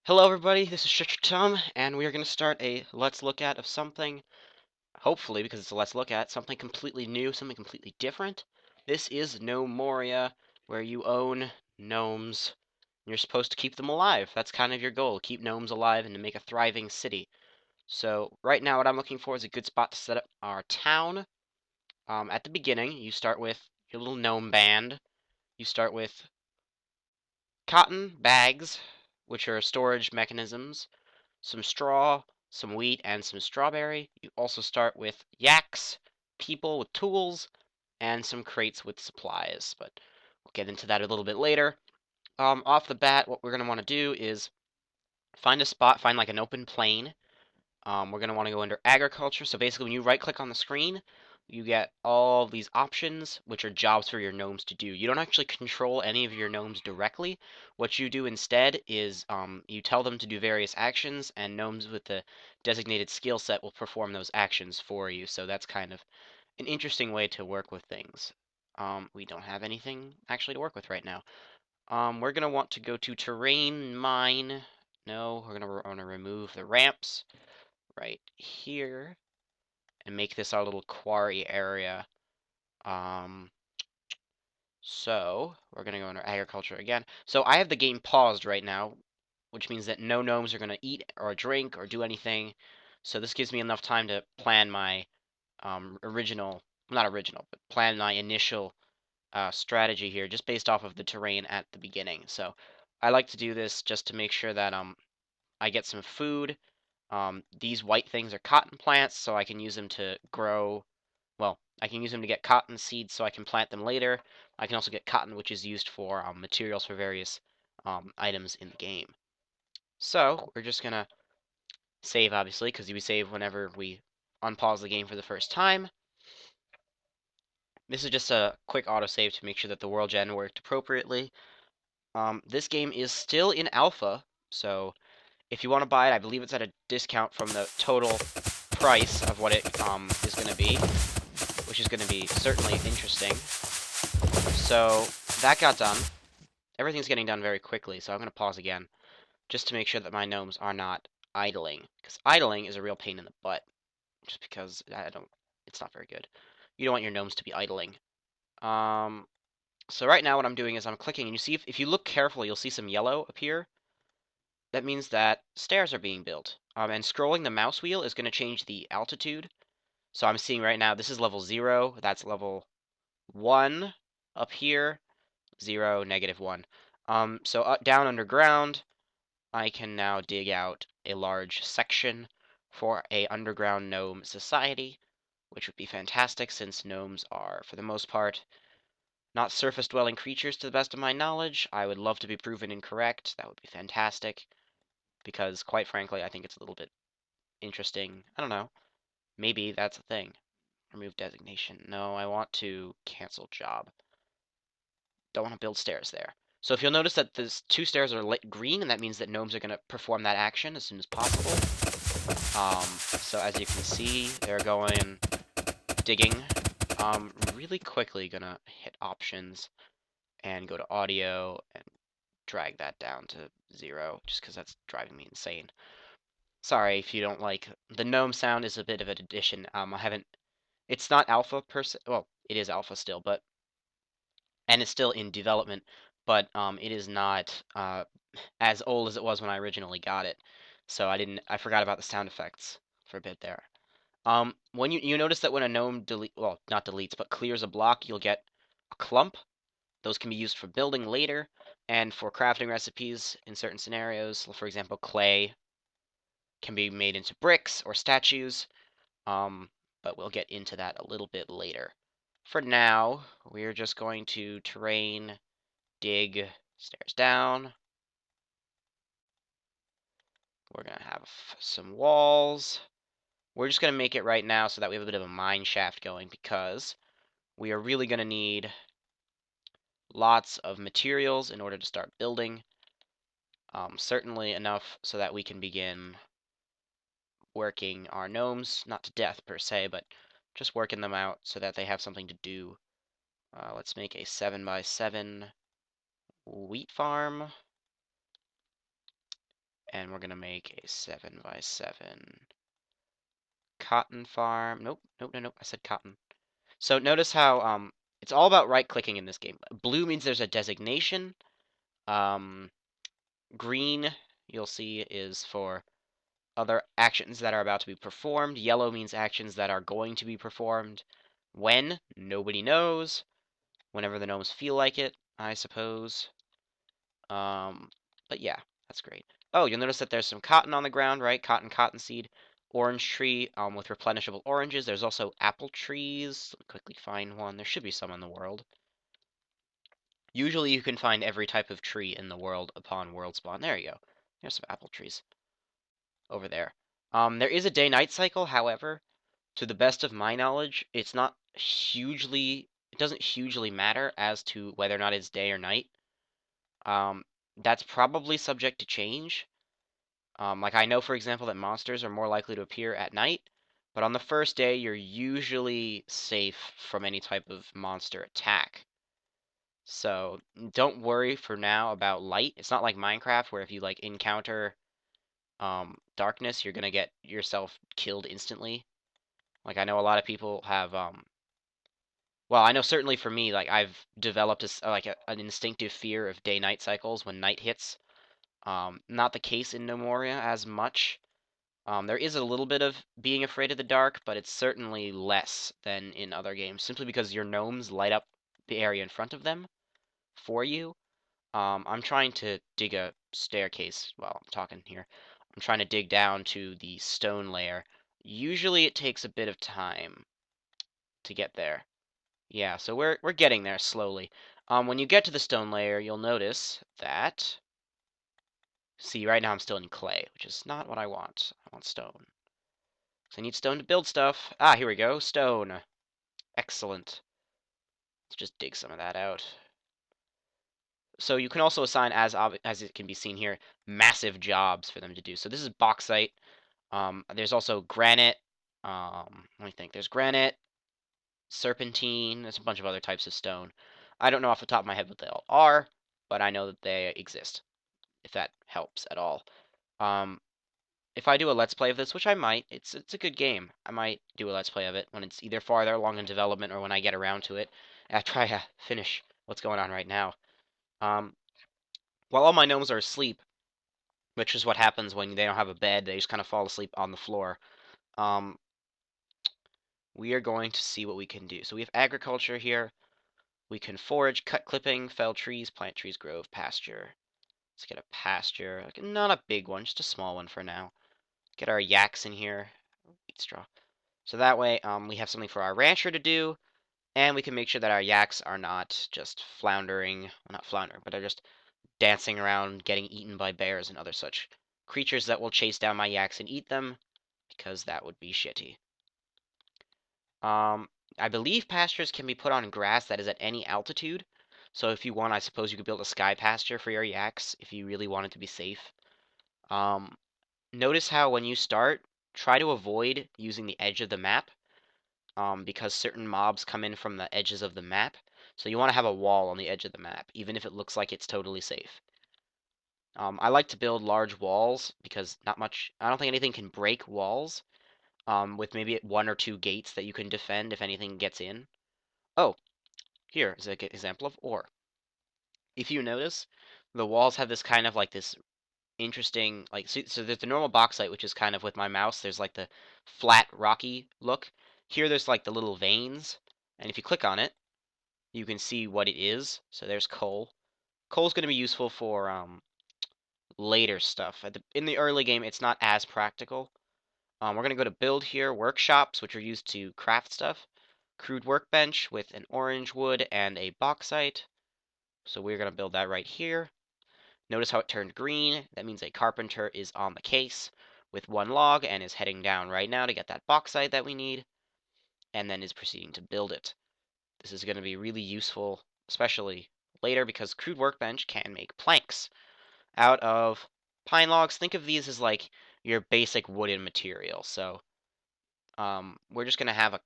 Hello everybody, this is shchtm, and we are going to start a Let's Look At of something, hopefully, because it's a Let's Look At, something completely new, something completely different. This is Gnomoria, where you own gnomes, and you're supposed to keep them alive. That's kind of your goal, keep gnomes alive and to make a thriving city. So, right now what I'm looking for is a good spot to set up our town. At the beginning, you start with your little gnome band. You start with cotton bags, which are storage mechanisms, some straw, some wheat, and some strawberry. You also start with yaks, people with tools, and some crates with supplies, but we'll get into that a little bit later. Off the bat, what we're going to want to do is find a spot, find like an open plain. We're going to want to go under agriculture. So basically, when you right click on the screen, you get all these options, which are jobs for your gnomes to do. You don't actually control any of your gnomes directly. What you do instead is you tell them to do various actions, and gnomes with the designated skill set will perform those actions for you. So that's kind of an interesting way to work with things. We don't have anything actually to work with right now. We're going to want to go to terrain mine. No, we're going to want to remove the ramps right here and make this our little quarry area. Um, so we're gonna go into agriculture again. So I have the game paused right now, which means that no gnomes are gonna eat or drink or do anything. So this gives me enough time to plan my not original, but plan my initial strategy here, just based off of the terrain at the beginning. So I like to do this just to make sure that I get some food. These white things are cotton plants, so I can use them to grow. Well, I can use them to get cotton seeds so I can plant them later. I can also get cotton, which is used for materials for various items in the game. So we're just gonna save, obviously, because we save whenever we unpause the game for the first time. This is just a quick autosave to make sure that the world gen worked appropriately. This game is still in alpha, so if you want to buy it, I believe it's at a discount from the total price of what it is going to be, which is going to be certainly interesting. So that got done. Everything's getting done very quickly, so I'm going to pause again just to make sure that my gnomes are not idling, because idling is a real pain in the butt. Just because it's not very good. You don't want your gnomes to be idling. So right now what I'm doing is I'm clicking, and you see if you look carefully, you'll see some yellow appear. That means that stairs are being built. And scrolling the mouse wheel is going to change the altitude. So I'm seeing right now, this is level 0, that's level 1 up here, 0, -1. So down underground, I can now dig out a large section for a underground gnome society, which would be fantastic since gnomes are, for the most part, not surface-dwelling creatures to the best of my knowledge. I would love to be proven incorrect. That would be fantastic, because quite frankly, I think it's a little bit interesting. I don't know. Maybe that's a thing. Remove designation. No, I want to cancel job. Don't want to build stairs there. So if you'll notice that these 2 stairs are lit green, and that means that gnomes are going to perform that action as soon as possible. So as you can see, they're going digging. Really quickly gonna hit options and go to audio and drag that down to 0, just because that's driving me insane. Sorry if you don't like the gnome sound is a bit of an addition. I haven't. It's not alpha per se. Well, it is alpha still, but and it's still in development, but it is not as old as it was when I originally got it. So I forgot about the sound effects for a bit there. When you notice that when a gnome well, not deletes, but clears a block, you'll get a clump. Those can be used for building later and for crafting recipes in certain scenarios. For example, clay can be made into bricks or statues. But we'll get into that a little bit later. For now, we're just going to terrain, dig stairs down. We're going to have some walls. We're just going to make it right now so that we have a bit of a mine shaft going, because we are really going to need lots of materials in order to start building. Certainly enough so that we can begin working our gnomes, not to death per se, but just working them out so that they have something to do. Let's make a 7x7 wheat farm. And we're gonna make a 7x7 cotton farm. Nope, nope, no, nope. I said cotton. So notice how it's all about right-clicking in this game. Blue means there's a designation. Um, Green, you'll see, is for other actions that are about to be performed. Yellow means actions that are going to be performed. When? Nobody knows. Whenever the gnomes feel like it, I suppose. Um, but yeah, that's great. Oh, you'll notice that there's some cotton on the ground, right? Cottonseed. Orange tree with replenishable oranges. There's also apple trees. Let me quickly find one. There should be some in the world. Usually you can find every type of tree in the world upon world spawn. There you go. There's some apple trees over there. There is a day-night cycle, however, to the best of my knowledge, it's not hugely, it doesn't hugely matter as to whether or not it's day or night. That's probably subject to change. Like I know, for example, that monsters are more likely to appear at night, but on the first day, you're usually safe from any type of monster attack. So don't worry for now about light. It's not like Minecraft where if you like encounter darkness, you're gonna get yourself killed instantly. Like I know a lot of people have well, I know certainly for me, like I've developed an instinctive fear of day-night cycles when night hits. Not the case in Gnomoria as much. There is a little bit of being afraid of the dark, but it's certainly less than in other games, simply because your gnomes light up the area in front of them for you. I'm trying to dig a staircase while I'm talking here. I'm trying to dig down to the stone layer. Usually it takes a bit of time to get there. Yeah, so we're getting there slowly. When you get to the stone layer, you'll notice that. See, right now I'm still in clay, which is not what I want. I want stone. So I need stone to build stuff. Ah, here we go. Stone. Excellent. Let's just dig some of that out. So you can also assign, as it can be seen here, massive jobs for them to do. So this is bauxite. There's also granite. Let me think. There's granite, serpentine. There's a bunch of other types of stone. I don't know off the top of my head what they all are, but I know that they exist, if that helps at all. Um, if I do a let's play of this, which I might, it's a good game. I might do a let's play of it when it's either farther along in development or when I get around to it after I finish what's going on right now. Um, while all my gnomes are asleep, which is what happens when they don't have a bed, they just kind of fall asleep on the floor. Um, we are going to see what we can do. So we have agriculture here. We can forage, cut clipping, fell trees, plant trees, grove, pasture. Let's get a pasture, like not a big one, just a small one for now. Get our yaks in here, wheat straw. So that way, we have something for our rancher to do, and we can make sure that our yaks are not just floundering, well, not floundering, but are just dancing around, getting eaten by bears and other such creatures that will chase down my yaks and eat them, because that would be shitty. I believe pastures can be put on grass that is at any altitude. So if you want, I suppose you could build a sky pasture for your yaks if you really wanted to be safe. Um, Notice how when you start, try to avoid using the edge of the map, because certain mobs come in from the edges of the map. So you want to have a wall on the edge of the map, even if it looks like it's totally safe. I like to build large walls because I don't think anything can break walls, with maybe one or two gates that you can defend if anything gets in. Oh, here is an example of ore. If you notice, the walls have this kind of like this interesting, like, so there's the normal bauxite, which is kind of with my mouse, there's like the flat, rocky look. Here there's like the little veins, and if you click on it, you can see what it is. So there's coal. Coal's going to be useful for later stuff. In the early game, it's not as practical. We're going to go to build here, workshops, which are used to craft stuff. Crude workbench with an orange wood and a bauxite. So we're going to build that right here. Notice how it turned green. That means a carpenter is on the case with one log and is heading down right now to get that bauxite that we need, and then is proceeding to build it. This is going to be really useful, especially later, because crude workbench can make planks out of pine logs. Think of these as like your basic wooden material. So we're just going to have a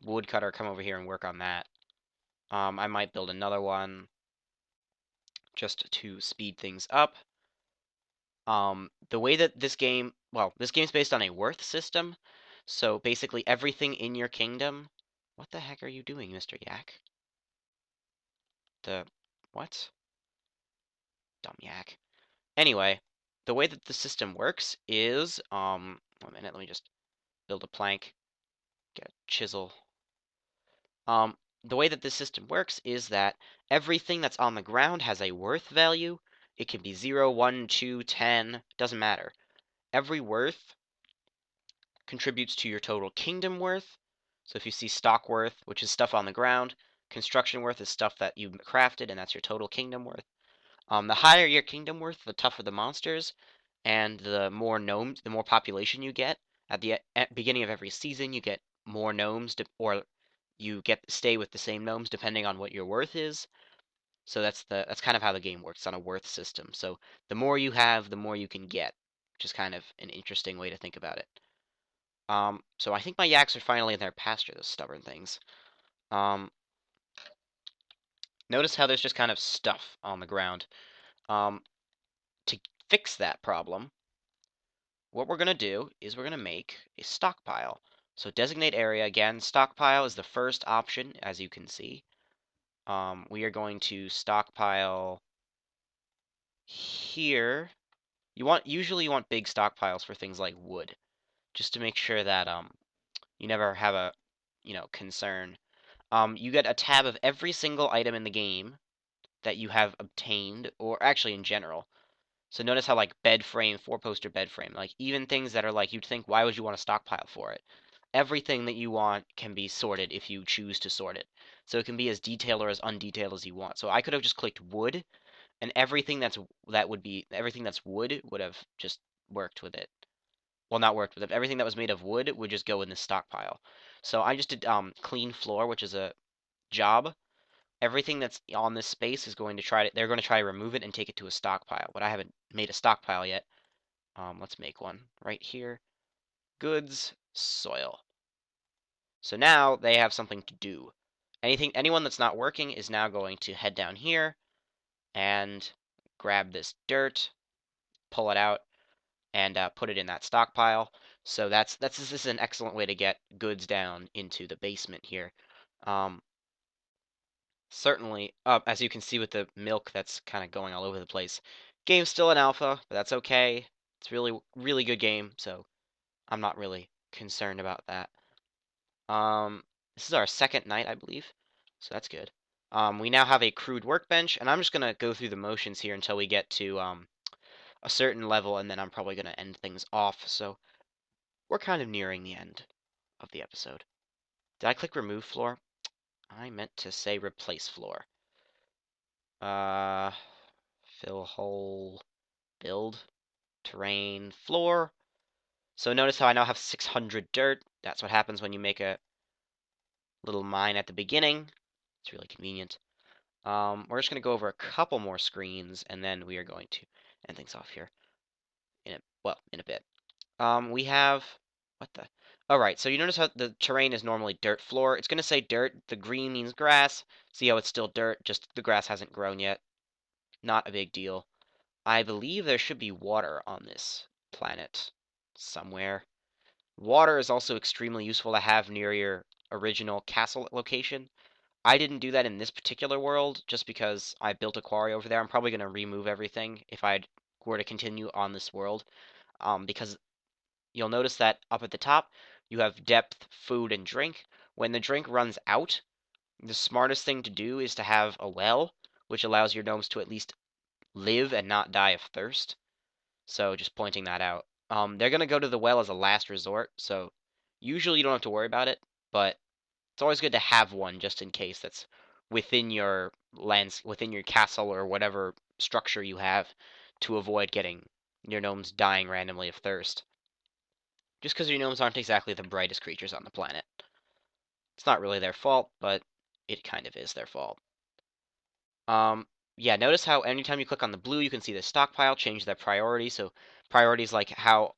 woodcutter come over here and work on that. I might build another one just to speed things up. The way that this game, well, this game's based on a worth system. So basically everything in your kingdom. What the heck are you doing, Mr. Yak? The what? Dumb yak. Anyway, the way that the system works is 1 minute, let me just build a plank, get a chisel. The way that this system works is that everything that's on the ground has a worth value. It can be 0, 1, 2, 10, doesn't matter. Every worth contributes to your total kingdom worth. So if you see stock worth, which is stuff on the ground, construction worth is stuff that you crafted, and that's your total kingdom worth. The higher your kingdom worth, the tougher the monsters, and the more gnomes, the more population you get. At beginning of every season, you get more gnomes, or you get stay with the same gnomes depending on what your worth is. So that's kind of how the game works on a worth system. So the more you have, the more you can get, which is kind of an interesting way to think about it. So I think my yaks are finally in their pasture, those stubborn things. Um, Notice how there's just kind of stuff on the ground. To fix that problem, what we're going to do is we're going to make a stockpile. So designate area again. Stockpile is the first option, as you can see. We are going to stockpile here. Usually you want big stockpiles for things like wood, just to make sure that you never have a concern. You get a tab of every single item in the game that you have obtained, or actually in general. So notice how like bed frame, four poster bed frame, like even things that are like you'd think, why would you want a stockpile for it? Everything that you want can be sorted if you choose to sort it. So it can be as detailed or as undetailed as you want. So I could have just clicked wood, and everything that's wood would have just worked with it. Well, not worked with it. Everything that was made of wood would just go in the stockpile. So I just did clean floor, which is a job. Everything that's on this space is going to they're going to try to remove it and take it to a stockpile. But I haven't made a stockpile yet. Let's make one right here. Goods, soil. So now they have something to do. Anyone that's not working is now going to head down here and grab this dirt, pull it out, and put it in that stockpile. So this is an excellent way to get goods down into the basement here. Um, Certainly, as you can see with the milk that's kind of going all over the place. Game's still in alpha, but that's okay. It's really, really good game, so I'm not really concerned about that. This is our second night, I believe, so that's good. We now have a crude workbench, and I'm just gonna go through the motions here until we get to a certain level, and then I'm probably gonna end things off. So we're kind of nearing the end of the episode. Did I click remove floor? I meant to say replace floor. Uh, Fill hole, build, terrain, floor. So notice how I now have 600 dirt. That's what happens when you make a little mine at the beginning. It's really convenient. We're just going to go over a couple more screens, and then we are going to end things off here in a bit. We have, what the? All right, so you notice how the terrain is normally dirt floor. It's going to say dirt. The green means grass. See how it's still dirt, just the grass hasn't grown yet. Not a big deal. I believe there should be water on this planet somewhere. Water is also extremely useful to have near your original castle location. I didn't do that in this particular world just because I built a quarry over there. I'm probably going to remove everything if I were to continue on this world, because you'll notice that up at the top you have depth, food, and drink. When the drink runs out, the smartest thing to do is to have a well, which allows your gnomes to at least live and not die of thirst. So just pointing that out. They're gonna go to the well as a last resort, so usually you don't have to worry about it, but it's always good to have one just in case that's within your within your castle or whatever structure you have to avoid getting your gnomes dying randomly of thirst. Just because your gnomes aren't exactly the brightest creatures on the planet. It's not really their fault, but it kind of is their fault. Um, yeah, notice how anytime you click on the blue, you can see the stockpile change their priority. So priorities like how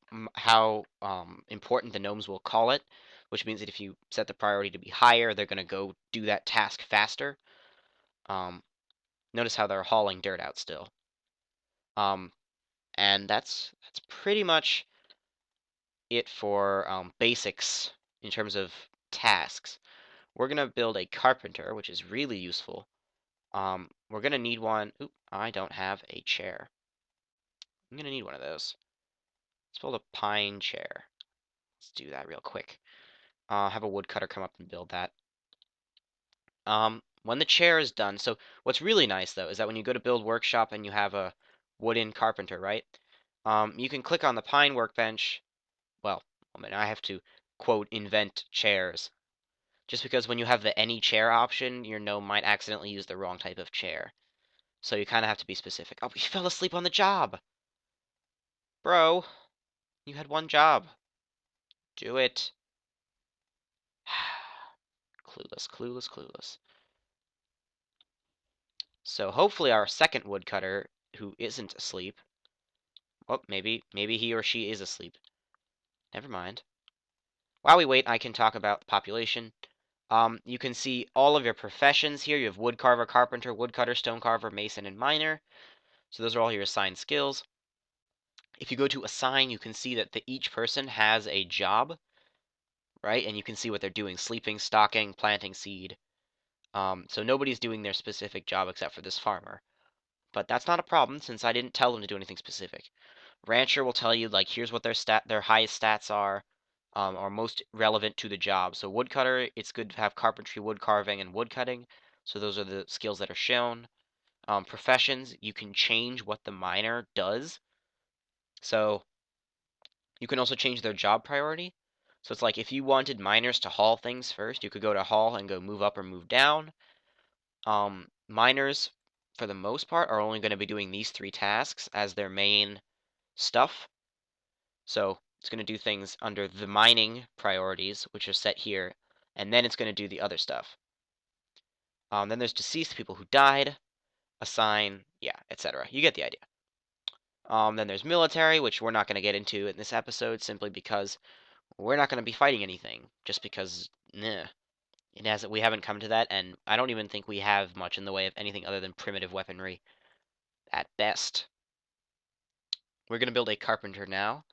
important the gnomes will call it, which means that if you set the priority to be higher, they're gonna go do that task faster. Um, Notice how they're hauling dirt out still. Um, And that's pretty much it for basics in terms of tasks. We're gonna build a carpenter, which is really useful. We're gonna need one. Oop, I don't have a chair. I'm gonna need one of those. Let's build a pine chair. Let's do that real quick. Have a woodcutter come up and build that. When the chair is done, so what's really nice though is that when you go to build workshop and you have a wooden carpenter, right? You can click on the pine workbench. Well, I mean, I have to quote invent chairs. Just because when you have the any chair option, your gnome might accidentally use the wrong type of chair. So you kind of have to be specific. Oh, you fell asleep on the job. Bro, you had one job. Do it. Clueless, clueless, clueless. So hopefully our second woodcutter, who isn't asleep, well, maybe he or she is asleep. Never mind. While we wait, I can talk about the population. You can see all of your professions here. You have woodcarver, carpenter, woodcutter, stonecarver, mason, and miner. So those are all your assigned skills. If you go to assign, you can see that each person has a job, right? And you can see what they're doing: sleeping, stocking, planting seed. So nobody's doing their specific job except for this farmer. But that's not a problem since I didn't tell them to do anything specific. Rancher will tell you, like, here's what their highest stats are most relevant to the job. So woodcutter, it's good to have carpentry, wood carving, and wood cutting. So those are the skills that are shown. Professions, you can change what the miner does. So you can also change their job priority. So it's like if you wanted miners to haul things first, you could go to haul and go move up or move down. Miners, for the most part, are only going to be doing these 3 tasks as their main stuff. So it's going to do things under the mining priorities, which are set here, and then it's going to do the other stuff. Then there's deceased, people who died, assign, yeah, etc. You get the idea. Then there's military, which we're not going to get into in this episode simply because we're not going to be fighting anything, just because, we haven't come to that, and I don't even think we have much in the way of anything other than primitive weaponry at best. We're going to build a carpenter now.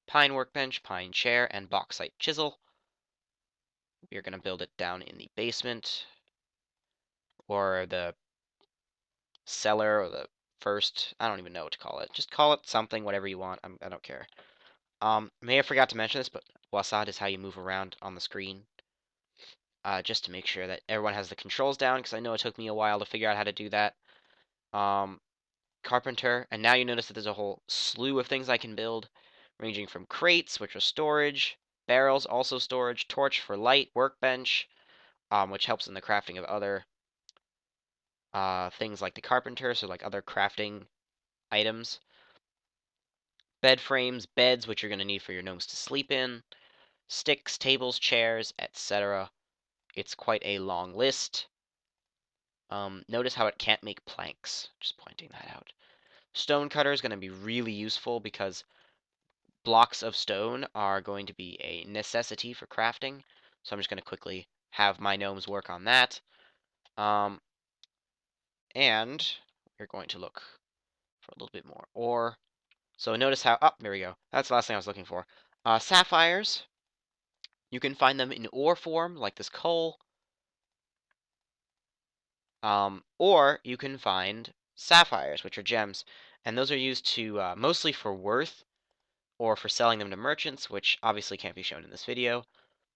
Pine workbench, pine chair, and bauxite chisel. We're going to build it down in the basement, or the cellar, or the first, I don't even know what to call it. Just call it something, whatever you want. I don't care. May have forgot to mention this, but Wasad is how you move around on the screen. Just to make sure that everyone has the controls down, because I know it took me a while to figure out how to do that. Carpenter, and now you notice that there's a whole slew of things I can build, ranging from crates, which are storage, barrels, also storage, torch for light, workbench, which helps in the crafting of other things like the carpenter, so like other crafting items. Bed frames, beds, which you're going to need for your gnomes to sleep in, sticks, tables, chairs, etc. It's quite a long list. Notice how it can't make planks, just pointing that out. Stone cutter is going to be really useful because blocks of stone are going to be a necessity for crafting. So I'm just going to quickly have my gnomes work on that. And we're going to look for a little bit more ore. So notice how, there we go. That's the last thing I was looking for. Sapphires, you can find them in ore form, like this coal. Or you can find sapphires, which are gems. And those are used to, mostly for worth, or for selling them to merchants, which obviously can't be shown in this video.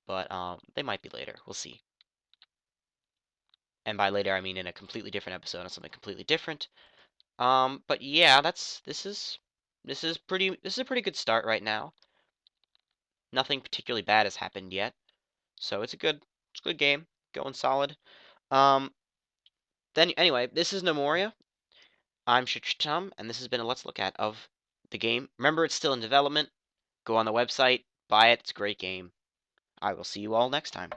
But they might be later. We'll see. And by later, I mean in a completely different episode on something completely different. But yeah, this is a pretty good start right now. Nothing particularly bad has happened yet, so it's a good game, going solid. Um, then anyway, this is Gnomoria. I'm shchtm, and this has been a Let's Look At of the game. Remember, it's still in development. Go on the website, buy it. It's a great game. I will see you all next time.